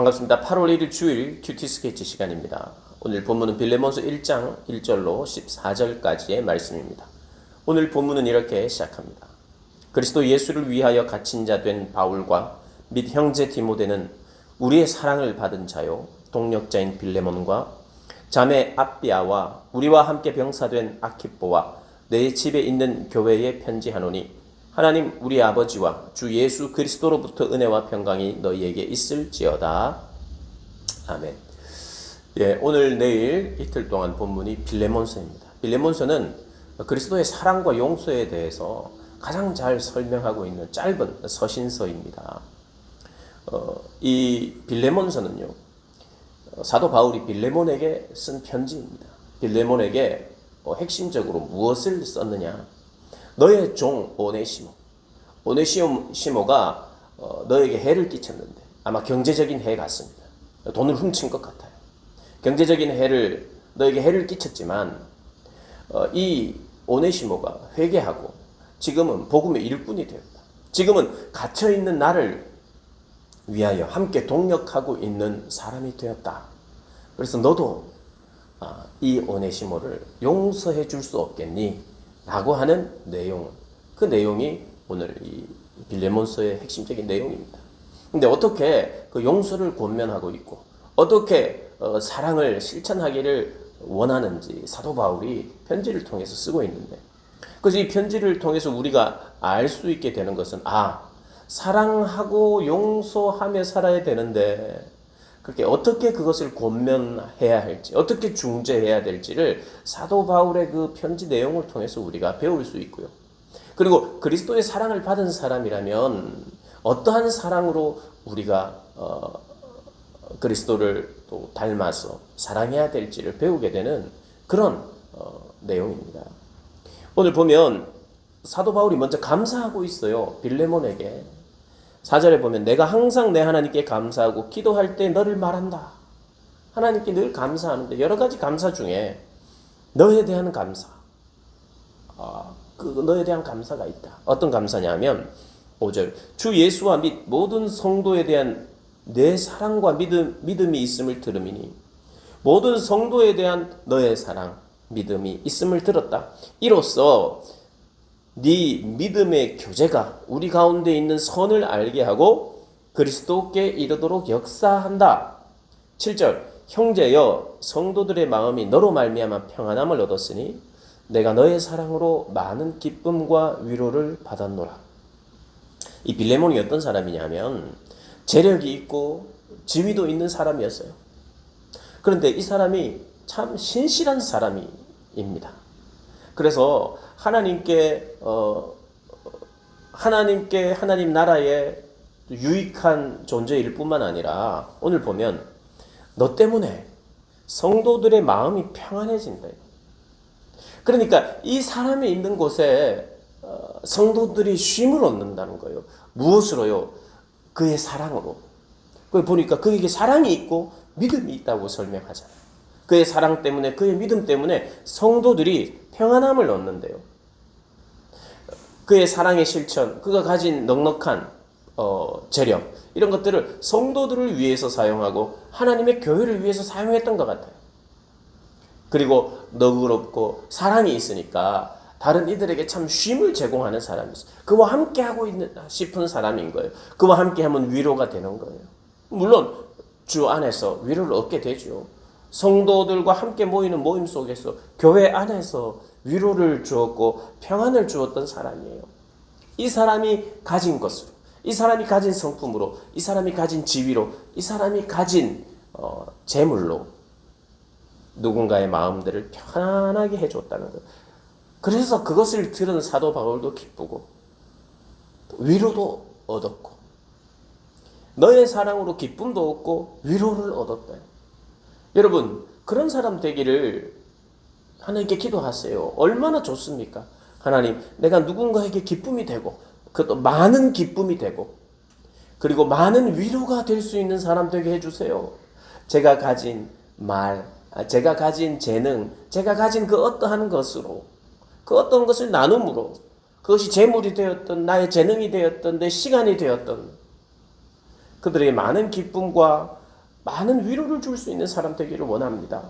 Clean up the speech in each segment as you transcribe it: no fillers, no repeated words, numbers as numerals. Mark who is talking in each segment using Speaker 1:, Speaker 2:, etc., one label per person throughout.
Speaker 1: 반갑습니다. 8월 1일 주일 큐티 스케치 시간입니다. 오늘 본문은 빌레몬서 1장 1절로 14절까지의 말씀입니다. 오늘 본문은 이렇게 시작합니다. 그리스도 예수를 위하여 갇힌 자 된 바울과 및 형제 디모데는 우리의 사랑을 받은 자요 동력자인 빌레몬과 자매 아비아와 우리와 함께 병사된 아키뽀와 내 집에 있는 교회에 편지하노니 하나님 우리 아버지와 주 예수 그리스도로부터 은혜와 평강이 너희에게 있을지어다. 아멘. 오늘 내일 이틀 동안 본문이 빌레몬서입니다. 빌레몬서는 그리스도의 사랑과 용서에 대해서 가장 잘 설명하고 있는 짧은 서신서입니다. 이 빌레몬서는요, 사도 바울이 빌레몬에게 쓴 편지입니다. 빌레몬에게 핵심적으로 무엇을 썼느냐? 너의 종 오네시모가 너에게 해를 끼쳤는데 아마 경제적인 해 같습니다. 돈을 훔친 것 같아요. 경제적인 해를 너에게 해를 끼쳤지만 이 오네시모가 회개하고 지금은 복음의 일꾼이 되었다. 지금은 갇혀있는 나를 위하여 함께 동력하고 있는 사람이 되었다. 그래서 너도 이 오네시모를 용서해 줄 수 없겠니? 라고 하는 내용, 그 내용이 오늘 이 빌레몬서의 핵심적인 내용입니다. 근데 어떻게 그 용서를 권면하고 있고 어떻게 사랑을 실천하기를 원하는지 사도 바울이 편지를 통해서 쓰고 있는데, 그래서 이 편지를 통해서 우리가 알 수 있게 되는 것은 사랑하고 용서하며 살아야 되는데 그렇게 어떻게 그것을 권면해야 할지, 어떻게 중재해야 될지를 사도 바울의 그 편지 내용을 통해서 우리가 배울 수 있고요. 그리고 그리스도의 사랑을 받은 사람이라면 어떠한 사랑으로 우리가 그리스도를 또 닮아서 사랑해야 될지를 배우게 되는 그런 내용입니다. 오늘 보면 사도 바울이 먼저 감사하고 있어요. 빌레몬에게. 4절에 보면 내가 항상 내 하나님께 감사하고 기도할 때 너를 말한다. 하나님께 늘 감사하는데 여러 가지 감사 중에 너에 대한 감사, 너에 대한 감사가 있다. 어떤 감사냐면 5절 주 예수와 및 모든 성도에 대한 내 사랑과 믿음이 있음을 들음이니 모든 성도에 대한 너의 사랑, 믿음이 있음을 들었다. 이로써 네 믿음의 교제가 우리 가운데 있는 선을 알게 하고 그리스도께 이르도록 역사한다. 7절 형제여 성도들의 마음이 너로 말미암아 평안함을 얻었으니 내가 너의 사랑으로 많은 기쁨과 위로를 받았노라. 이 빌레몬이 어떤 사람이냐면 재력이 있고 지위도 있는 사람이었어요. 그런데 이 사람이 참 신실한 사람입니다. 그래서 하나님 나라의 유익한 존재일 뿐만 아니라 오늘 보면 너 때문에 성도들의 마음이 평안해진다. 그러니까 이 사람이 있는 곳에 성도들이 쉼을 얻는다는 거예요. 무엇으로요? 그의 사랑으로. 거기 보니까 그에게 사랑이 있고 믿음이 있다고 설명하잖아요. 그의 사랑 때문에, 그의 믿음 때문에 성도들이 평안함을 얻는데요. 그의 사랑의 실천, 그가 가진 넉넉한 재력, 이런 것들을 성도들을 위해서 사용하고 하나님의 교회를 위해서 사용했던 것 같아요. 그리고 너그럽고 사랑이 있으니까 다른 이들에게 참 쉼을 제공하는 사람이 있어요. 그와 함께하고 있는 싶은 사람인 거예요. 그와 함께하면 위로가 되는 거예요. 물론 주 안에서 위로를 얻게 되죠. 성도들과 함께 모이는 모임 속에서 교회 안에서 위로를 주었고 평안을 주었던 사람이에요. 이 사람이 가진 것으로, 이 사람이 가진 성품으로, 이 사람이 가진 지위로, 이 사람이 가진 재물로 누군가의 마음들을 편안하게 해줬다는 거예요. 그래서 그것을 들은 사도 바울도 기쁘고 위로도 얻었고 너의 사랑으로 기쁨도 얻고 위로를 얻었다. 여러분, 그런 사람 되기를 하나님께 기도하세요. 얼마나 좋습니까? 하나님, 내가 누군가에게 기쁨이 되고 그것도 많은 기쁨이 되고 그리고 많은 위로가 될 수 있는 사람 되게 해주세요. 제가 가진 말, 제가 가진 재능, 제가 가진 그 어떠한 것으로, 그 어떤 것을 나눔으로, 그것이 재물이 되었던, 나의 재능이 되었던, 내 시간이 되었던 그들에게 많은 기쁨과 많은 위로를 줄 수 있는 사람 되기를 원합니다.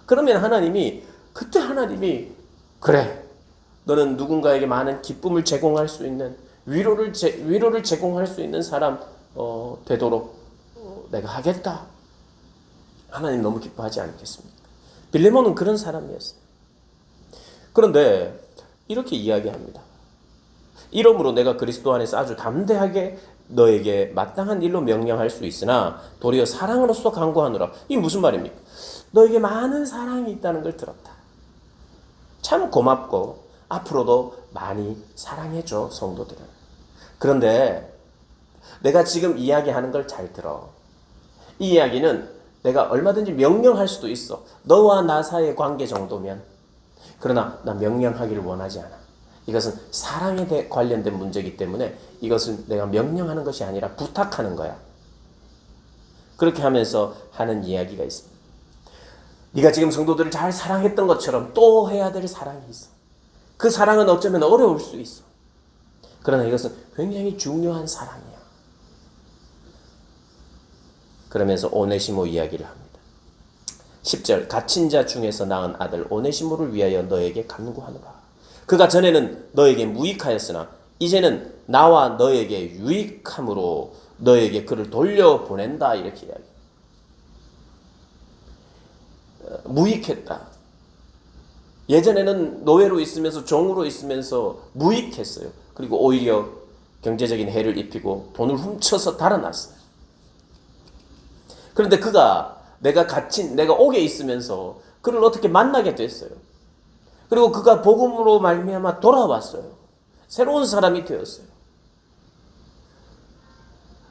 Speaker 1: 그러면 그때 하나님이 그래, 너는 누군가에게 많은 기쁨을 제공할 수 있는 위로를 제공할 수 있는 사람 되도록 내가 하겠다. 하나님 너무 기뻐하지 않겠습니까? 빌레몬은 그런 사람이었어요. 그런데 이렇게 이야기합니다. 이러므로 내가 그리스도 안에서 아주 담대하게 너에게 마땅한 일로 명령할 수 있으나 도리어 사랑으로서 강구하노라. 이게 무슨 말입니까? 너에게 많은 사랑이 있다는 걸 들었다. 참 고맙고 앞으로도 많이 사랑해줘, 성도들은. 그런데 내가 지금 이야기하는 걸 잘 들어. 이 이야기는 내가 얼마든지 명령할 수도 있어. 너와 나 사이의 관계 정도면. 그러나 나 명령하기를 원하지 않아. 이것은 사랑에 관련된 문제이기 때문에 이것은 내가 명령하는 것이 아니라 부탁하는 거야. 그렇게 하면서 하는 이야기가 있습니다. 네가 지금 성도들을 잘 사랑했던 것처럼 또 해야 될 사랑이 있어. 그 사랑은 어쩌면 어려울 수 있어. 그러나 이것은 굉장히 중요한 사랑이야. 그러면서 오네시모 이야기를 합니다. 10절 갇힌 자 중에서 낳은 아들 오네시모를 위하여 너에게 간구하노라. 그가 전에는 너에게 무익하였으나 이제는 나와 너에게 유익함으로 너에게 그를 돌려보낸다. 이렇게 이야기합니다. 무익했다. 예전에는 노예로 있으면서 종으로 있으면서 무익했어요. 그리고 오히려 경제적인 해를 입히고 돈을 훔쳐서 달아났어요. 그런데 그가 내가 옥에 있으면서 그를 어떻게 만나게 됐어요. 그리고 그가 복음으로 말미암아 돌아왔어요. 새로운 사람이 되었어요.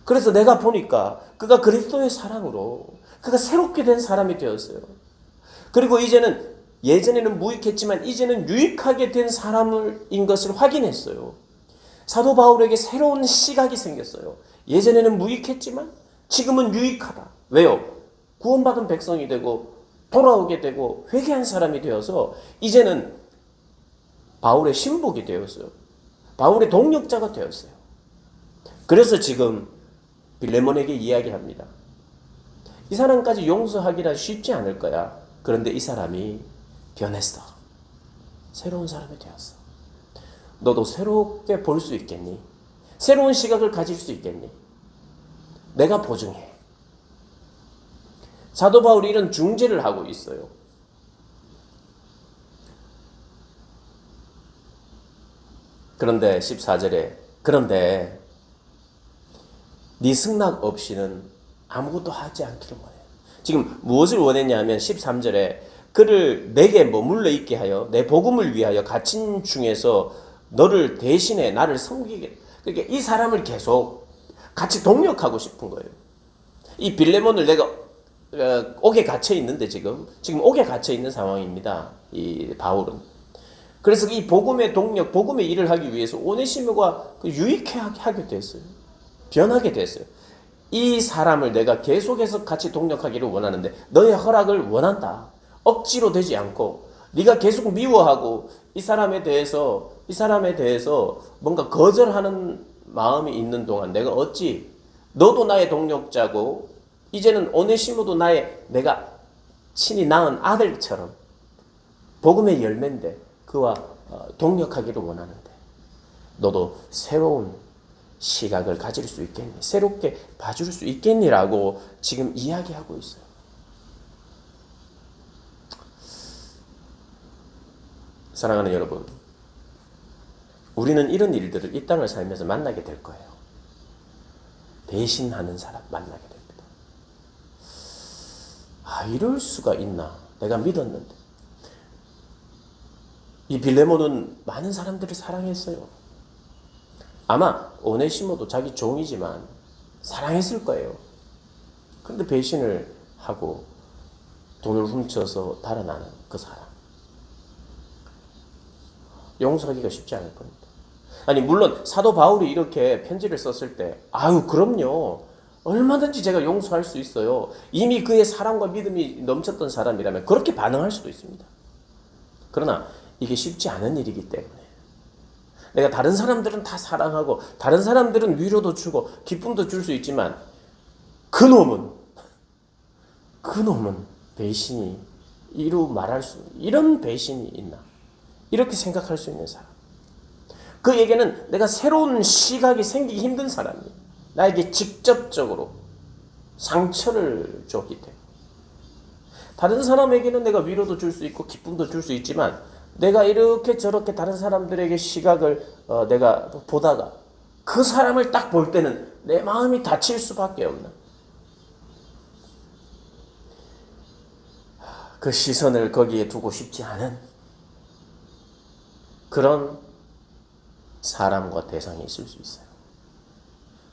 Speaker 1: 그래서 내가 보니까 그가 그리스도의 사랑으로 그가 새롭게 된 사람이 되었어요. 그리고 예전에는 무익했지만 이제는 유익하게 된 사람인 것을 확인했어요. 사도 바울에게 새로운 시각이 생겼어요. 예전에는 무익했지만 지금은 유익하다. 왜요? 구원받은 백성이 되고 돌아오게 되고 회개한 사람이 되어서 이제는 바울의 신복이 되었어요. 바울의 동력자가 되었어요. 그래서 지금 빌레몬에게 이야기합니다. 이 사람까지 용서하기란 쉽지 않을 거야. 그런데 이 사람이 변했어. 새로운 사람이 되었어. 너도 새롭게 볼 수 있겠니? 새로운 시각을 가질 수 있겠니? 내가 보증해. 사도 바울이 이런 중재를 하고 있어요. 그런데 14절에 그런데 네 승낙 없이는 아무것도 하지 않기를 원해. 지금 무엇을 원했냐면 13절에 그를 내게 머물러 있게 하여 내 복음을 위하여 갇힌 중에서 너를 대신해 나를 섬기게. 그러니까 이 사람을 계속 같이 동력하고 싶은 거예요. 이 빌레몬을 내가 옥에 갇혀 있는데 지금 옥에 갇혀 있는 상황입니다. 이 바울은. 그래서 이 복음의 동력, 복음의 일을 하기 위해서 오네시모가 유익하게 됐어요. 변하게 됐어요. 이 사람을 내가 계속해서 같이 동력하기를 원하는데 너의 허락을 원한다. 억지로 되지 않고 네가 계속 미워하고 이 사람에 대해서 뭔가 거절하는 마음이 있는 동안 내가 어찌 너도 나의 동력자고 이제는 오네시모도 내가 친히 낳은 아들처럼 복음의 열매인데 그와 동력하기를 원하는데 너도 새로운 시각을 가질 수 있겠니? 새롭게 봐줄 수 있겠니라고 지금 이야기하고 있어요. 사랑하는 여러분, 우리는 이런 일들을 이 땅을 살면서 만나게 될 거예요. 배신하는 사람 만나게 됩니다. 이럴 수가 있나? 내가 믿었는데. 이 빌레몬은 많은 사람들을 사랑했어요. 아마 오네시모도 자기 종이지만 사랑했을 거예요. 그런데 배신을 하고 돈을 훔쳐서 달아나는 그 사람. 용서하기가 쉽지 않을 겁니다. 아니 물론 사도 바울이 이렇게 편지를 썼을 때 그럼요. 얼마든지 제가 용서할 수 있어요. 이미 그의 사랑과 믿음이 넘쳤던 사람이라면 그렇게 반응할 수도 있습니다. 그러나 이게 쉽지 않은 일이기 때문에 내가 다른 사람들은 다 사랑하고 다른 사람들은 위로도 주고 기쁨도 줄 수 있지만 그놈은 그놈은 배신이 이루 말할 수 이런 배신이 있나? 이렇게 생각할 수 있는 사람. 그에게는 내가 새로운 시각이 생기기 힘든 사람이에요. 나에게 직접적으로 상처를 줬기 때문에. 다른 사람에게는 내가 위로도 줄 수 있고 기쁨도 줄 수 있지만 내가 이렇게 저렇게 다른 사람들에게 시각을 내가 보다가 그 사람을 딱 볼 때는 내 마음이 다칠 수밖에 없는 그 시선을 거기에 두고 싶지 않은 그런 사람과 대상이 있을 수 있어요.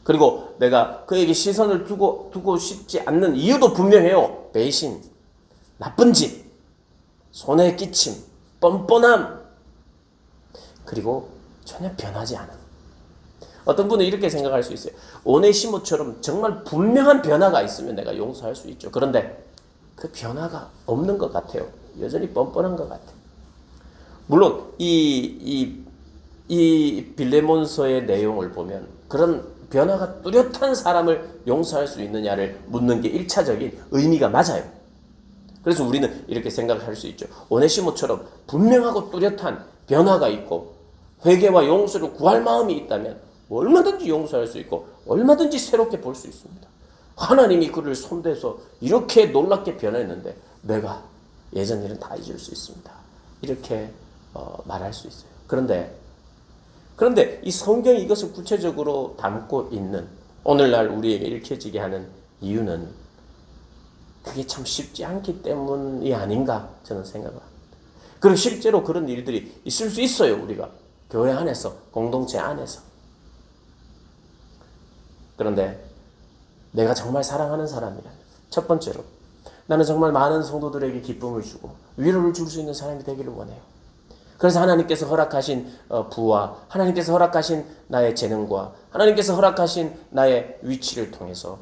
Speaker 1: 그리고 내가 그에게 시선을 두고 싶지 않는 이유도 분명해요. 배신, 나쁜 짓, 손해 끼침, 뻔뻔함, 그리고 전혀 변하지 않음. 어떤 분은 이렇게 생각할 수 있어요. 오네시모처럼 정말 분명한 변화가 있으면 내가 용서할 수 있죠. 그런데 그 변화가 없는 것 같아요. 여전히 뻔뻔한 것 같아요. 물론 이 빌레몬서의 내용을 보면 그런 변화가 뚜렷한 사람을 용서할 수 있느냐를 묻는 게 1차적인 의미가 맞아요. 그래서 우리는 이렇게 생각할 수 있죠. 오네시모처럼 분명하고 뚜렷한 변화가 있고 회개와 용서를 구할 마음이 있다면 얼마든지 용서할 수 있고 얼마든지 새롭게 볼 수 있습니다. 하나님이 그를 손대서 이렇게 놀랍게 변했는데 내가 예전 일은 다 잊을 수 있습니다. 이렇게 말할 수 있어요. 그런데 이 성경이 이것을 구체적으로 담고 있는 오늘날 우리에게 읽혀지게 하는 이유는 그게 참 쉽지 않기 때문이 아닌가 저는 생각을 합니다. 그리고 실제로 그런 일들이 있을 수 있어요. 우리가 교회 안에서, 공동체 안에서. 그런데 내가 정말 사랑하는 사람이라면 첫 번째로 나는 정말 많은 성도들에게 기쁨을 주고 위로를 줄 수 있는 사람이 되기를 원해요. 그래서 하나님께서 허락하신 부와 하나님께서 허락하신 나의 재능과 하나님께서 허락하신 나의 위치를 통해서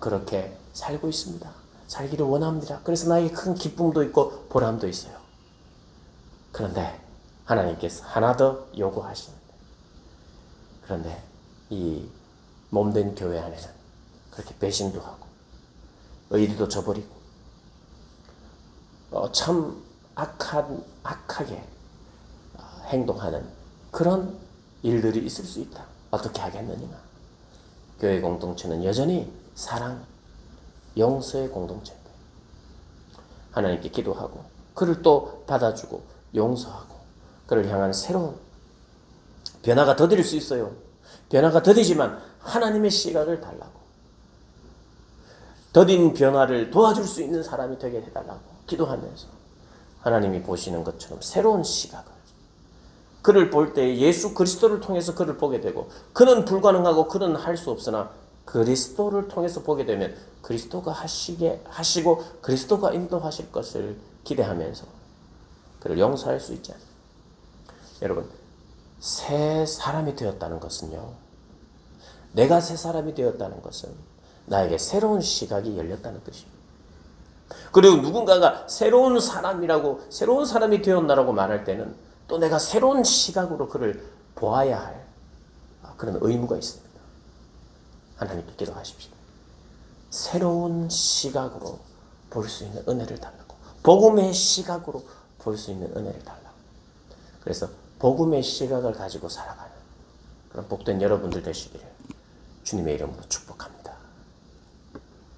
Speaker 1: 그렇게 살고 있습니다. 살기를 원합니다. 그래서 나에게 큰 기쁨도 있고 보람도 있어요. 그런데 하나님께서 하나 더 요구하시는데, 그런데 이 몸된 교회 안에는 그렇게 배신도 하고 의리도 저버리고 참 악하게 행동하는 그런 일들이 있을 수 있다. 어떻게 하겠느냐? 교회 공동체는 여전히 사랑, 용서의 공동체인데 하나님께 기도하고 그를 또 받아주고 용서하고 그를 향한 새로운 변화가 더딜 수 있어요. 변화가 더디지만 하나님의 시각을 달라고, 더딘 변화를 도와줄 수 있는 사람이 되게 해달라고 기도하면서 하나님이 보시는 것처럼 새로운 시각을, 그를 볼 때 예수 그리스도를 통해서 그를 보게 되고, 그는 불가능하고 그는 할 수 없으나 그리스도를 통해서 보게 되면 그리스도가 하시고 그리스도가 인도하실 것을 기대하면서 그를 용서할 수 있지 않아요. 여러분, 새 사람이 되었다는 것은요, 내가 새 사람이 되었다는 것은 나에게 새로운 시각이 열렸다는 뜻입니다. 그리고 누군가가 새로운 사람이라고, 새로운 사람이 되었나라고 말할 때는 또 내가 새로운 시각으로 그를 보아야 할 그런 의무가 있습니다. 하나님께 기도하십시오. 새로운 시각으로 볼 수 있는 은혜를 달라고, 복음의 시각으로 볼 수 있는 은혜를 달라고. 그래서 복음의 시각을 가지고 살아가는 그런 복된 여러분들 되시기를 주님의 이름으로 축복합니다.